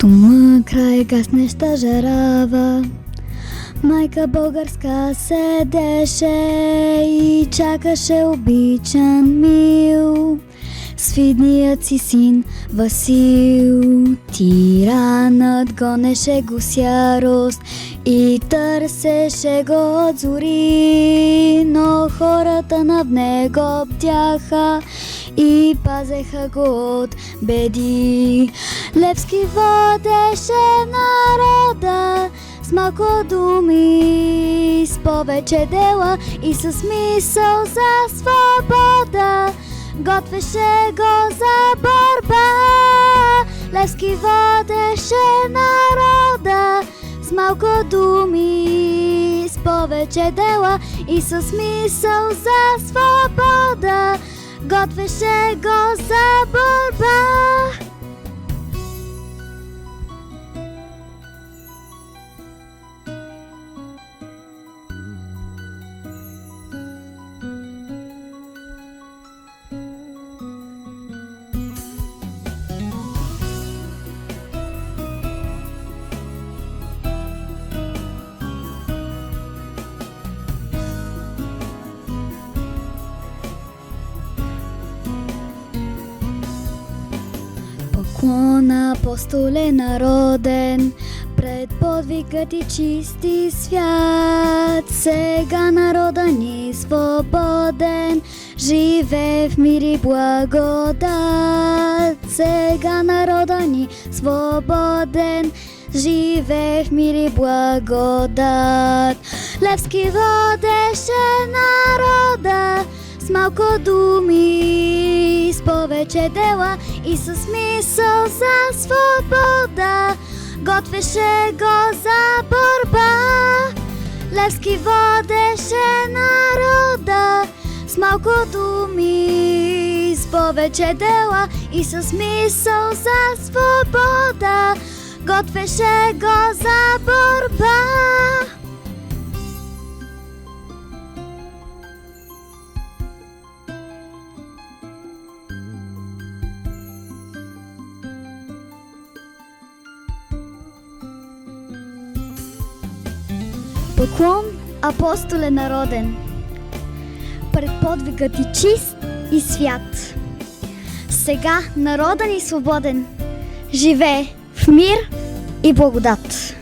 Кума край гаснеща жарава, майка българска седеше и чакаше обичан мил. Свидният си син Васил, тиранът гонеше го с ярост и търсеше го от зори, но хората над него бдяха и пазеха го от беди. Левски водеше народа с малко думи, с повече дела и с мисъл за свобода. Готвеше го за борба. Левски водеше народа с малко думи, с повече дела и с мисъл за свобода. Готвеше го за борба. Поклон, апостоле народен, пред подвигът и чисти свят. Сега народа ни свободен, живее в мир и благодат. Сега народа ни свободен, живее в мир и благодат. Левски водеше народа с малко думи, с повече дела и с мисъл за свобода. Готвеше го за борба. Левски водеше народа с малко думи, с повече дела и с мисъл за свобода. Готвеше го за борба. Поклон, апостоле народен, пред подвигът и чист и свят. Сега народа ни свободен, живее в мир и благодат.